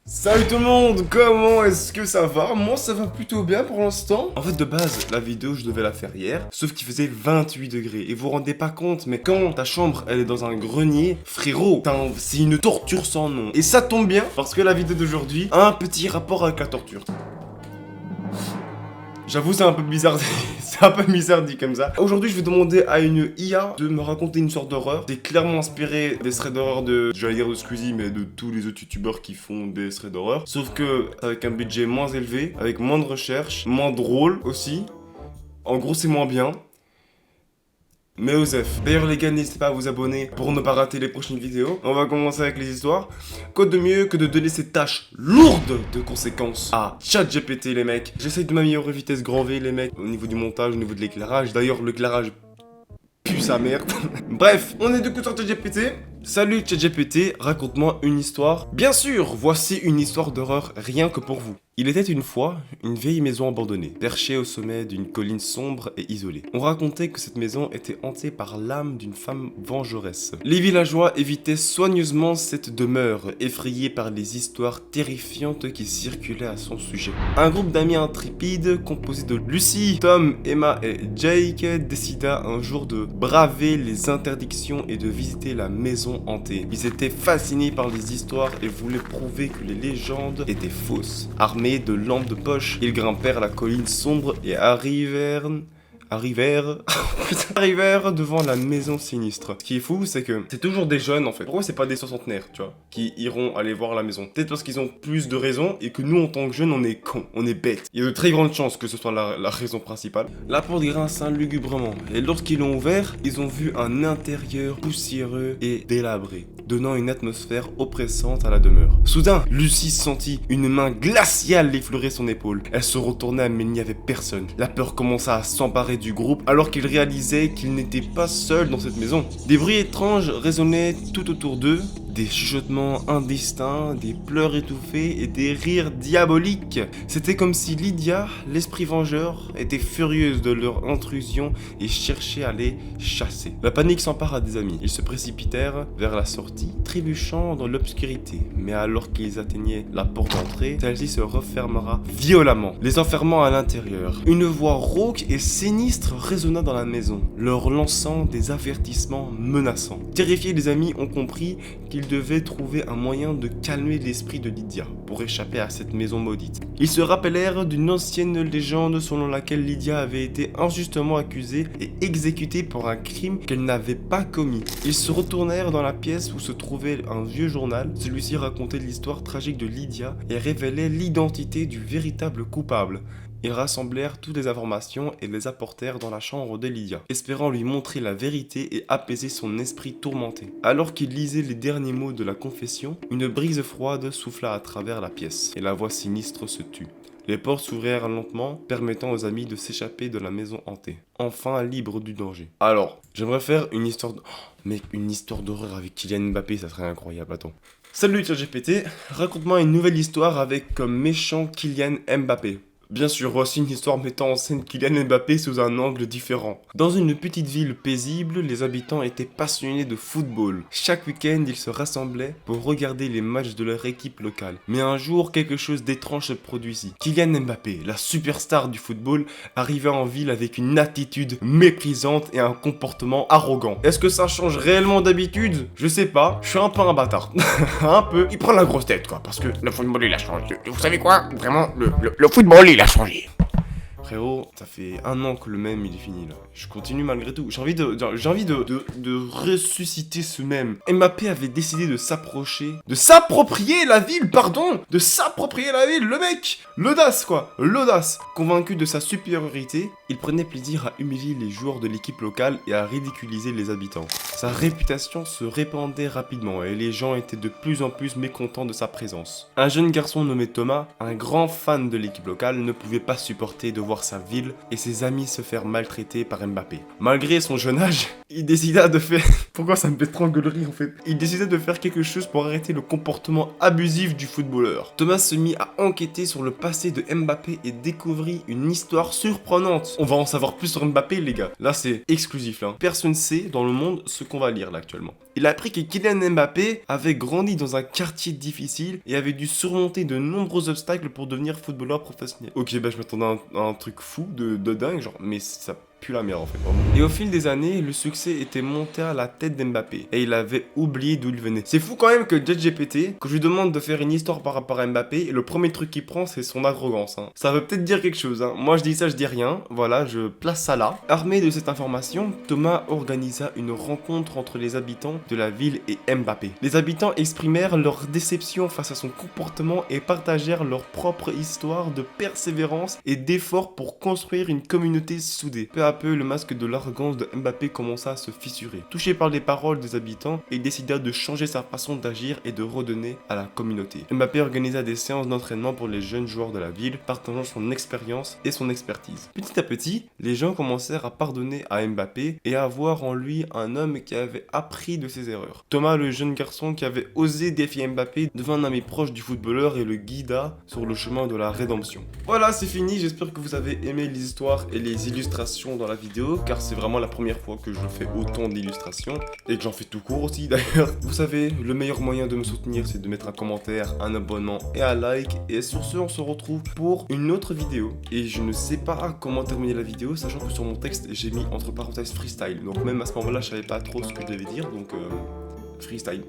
Salut tout le monde, comment est-ce que ça va? Moi ça va plutôt bien pour l'instant. En fait de base, la vidéo je devais la faire hier, sauf qu'il faisait 28 degrés. Et vous vous rendez pas compte, mais quand ta chambre elle est dans un grenier, frérot, c'est une torture sans nom. Et ça tombe bien, parce que la vidéo d'aujourd'hui a un petit rapport avec la torture. J'avoue c'est un peu bizarre, c'est un peu bizarre dit comme ça. Aujourd'hui je vais demander à une IA de me raconter une sorte d'horreur. C'est clairement inspiré des threads d'horreur de, j'allais dire de Squeezie, mais de tous les autres youtubeurs qui font des threads d'horreur. Sauf que avec un budget moins élevé, avec moins de recherche, moins drôle aussi. En gros c'est moins bien. Mais Osef. D'ailleurs les gars, n'hésitez pas à vous abonner pour ne pas rater les prochaines vidéos. On va commencer avec les histoires. Quoi de mieux que de donner ces tâches lourdes de conséquences à ChatGPT les mecs. J'essaye de m'améliorer vitesse grand V les mecs, au niveau du montage, au niveau de l'éclairage. D'ailleurs l'éclairage pue sa merde. Bref, on est du coup sur ChatGPT. Salut ChatGPT, raconte-moi une histoire. Bien sûr, voici une histoire d'horreur rien que pour vous. Il était une fois une vieille maison abandonnée, perchée au sommet d'une colline sombre et isolée. On racontait que cette maison était hantée par l'âme d'une femme vengeresse. Les villageois évitaient soigneusement cette demeure, effrayés par les histoires terrifiantes qui circulaient à son sujet. Un groupe d'amis intrépides, composé de Lucie, Tom, Emma et Jake, décida un jour de braver les interdictions et de visiter la maison hantée. Ils étaient fascinés par les histoires et voulaient prouver que les légendes étaient fausses. Armés de lampes de poche, ils grimpèrent la colline sombre et arrivèrent devant la maison sinistre. Ce qui est fou, c'est que c'est toujours des jeunes en fait. Pourquoi c'est pas des soixantenaires, tu vois, qui iront aller voir la maison? Peut-être parce qu'ils ont plus de raisons et que nous en tant que jeunes on est cons, on est bêtes. Il y a de très grandes chances que ce soit la raison principale. La porte grinça lugubrement et lorsqu'ils l'ont ouvert, ils ont vu un intérieur poussiéreux et délabré, donnant une atmosphère oppressante à la demeure. Soudain, Lucie sentit une main glaciale effleurer son épaule. Elle se retourna mais il n'y avait personne. La peur commença à s'emparer du groupe alors qu'ils réalisaient qu'ils n'étaient pas seuls dans cette maison. Des bruits étranges résonnaient tout autour d'eux, des chuchotements indistincts, des pleurs étouffés et des rires diaboliques. C'était comme si Lydia, l'esprit vengeur, était furieuse de leur intrusion et cherchait à les chasser. La panique s'empara des amis. Ils se précipitèrent vers la sortie, trébuchant dans l'obscurité. Mais alors qu'ils atteignaient la porte d'entrée, celle-ci se refermera violemment, les enfermant à l'intérieur. Une voix rauque et sinistre résonna dans la maison, leur lançant des avertissements menaçants. Terrifiés, les amis ont compris qu'ils devaient trouver un moyen de calmer l'esprit de Lydia pour échapper à cette maison maudite. Ils se rappelèrent d'une ancienne légende selon laquelle Lydia avait été injustement accusée et exécutée pour un crime qu'elle n'avait pas commis. Ils se retournèrent dans la pièce où se trouvait un vieux journal. Celui-ci racontait l'histoire tragique de Lydia et révélait l'identité du véritable coupable. Ils rassemblèrent toutes les informations et les apportèrent dans la chambre de Lydia, espérant lui montrer la vérité et apaiser son esprit tourmenté. Alors qu'il lisait les derniers mots de la confession, une brise froide souffla à travers la pièce, et la voix sinistre se tut. Les portes s'ouvrirent lentement, permettant aux amis de s'échapper de la maison hantée, enfin libre du danger. Alors, j'aimerais faire une histoire de... Oh, mec, une histoire d'horreur avec Kylian Mbappé, ça serait incroyable, attends. Salut ChatGPT, raconte-moi une nouvelle histoire avec comme méchant Kylian Mbappé. Bien sûr, voici une histoire mettant en scène Kylian Mbappé sous un angle différent. Dans une petite ville paisible, les habitants étaient passionnés de football. Chaque week-end, ils se rassemblaient pour regarder les matchs de leur équipe locale. Mais un jour, quelque chose d'étrange se produisit. Kylian Mbappé, la superstar du football, arriva en ville avec une attitude méprisante et un comportement arrogant. Est-ce que ça change réellement d'habitude? Je sais pas, je suis un peu un bâtard. Un peu. Il prend la grosse tête quoi, parce que le football il a changé. Vous savez quoi? Vraiment, le football il a changé. Frérot, ça fait un an que le mème il est fini là. Je continue malgré tout. J'ai envie de ressusciter ce mème. Mbappé avait décidé de s'approcher, de s'approprier la ville, pardon, de s'approprier la ville, le mec. L'audace quoi, l'audace. Convaincu de sa supériorité, il prenait plaisir à humilier les joueurs de l'équipe locale et à ridiculiser les habitants. Sa réputation se répandait rapidement et les gens étaient de plus en plus mécontents de sa présence. Un jeune garçon nommé Thomas, un grand fan de l'équipe locale, ne pouvait pas supporter de voir sa ville et ses amis se faire maltraiter par Mbappé. Malgré son jeune âge, il décida de faire... Pourquoi ça me fait trop engueulerie en fait? Il décida de faire quelque chose pour arrêter le comportement abusif du footballeur. Thomas se mit à enquêter sur le passé de Mbappé et découvrit une histoire surprenante. On va en savoir plus sur Mbappé les gars. Là c'est exclusif là. Personne ne sait dans le monde ce qu'on va lire là actuellement. Il a appris que Kylian Mbappé avait grandi dans un quartier difficile et avait dû surmonter de nombreux obstacles pour devenir footballeur professionnel. Ok, bah je m'attendais à un truc fou de dingue, genre, mais ça pue la merde en fait, vraiment. Et au fil des années, le succès était monté à la tête d'Mbappé et il avait oublié d'où il venait. C'est fou quand même que ChatGPT, quand je lui demande de faire une histoire par rapport à Mbappé, le premier truc qu'il prend c'est son arrogance. Hein. Ça veut peut-être dire quelque chose. Hein. Moi je dis ça, je dis rien. Voilà, je place ça là. Armé de cette information, Thomas organisa une rencontre entre les habitants de la ville et Mbappé. Les habitants exprimèrent leur déception face à son comportement et partagèrent leur propre histoire de persévérance et d'efforts pour construire une communauté soudée. Peu à peu, le masque de l'arrogance de Mbappé commença à se fissurer. Touché par les paroles des habitants, il décida de changer sa façon d'agir et de redonner à la communauté. Mbappé organisa des séances d'entraînement pour les jeunes joueurs de la ville, partageant son expérience et son expertise. Petit à petit, les gens commencèrent à pardonner à Mbappé et à voir en lui un homme qui avait appris de ses erreurs. Thomas, le jeune garçon qui avait osé défier Mbappé, devint un ami proche du footballeur et le guida sur le chemin de la rédemption. Voilà, c'est fini, j'espère que vous avez aimé l'histoire et les illustrations dans la vidéo, car c'est vraiment la première fois que je fais autant d'illustrations, et que j'en fais tout court aussi d'ailleurs. Vous savez, le meilleur moyen de me soutenir, c'est de mettre un commentaire, un abonnement et un like, et sur ce, on se retrouve pour une autre vidéo. Et je ne sais pas comment terminer la vidéo, sachant que sur mon texte, j'ai mis entre parenthèses freestyle, donc même à ce moment-là, je savais pas trop ce que je devais dire, donc freestyle.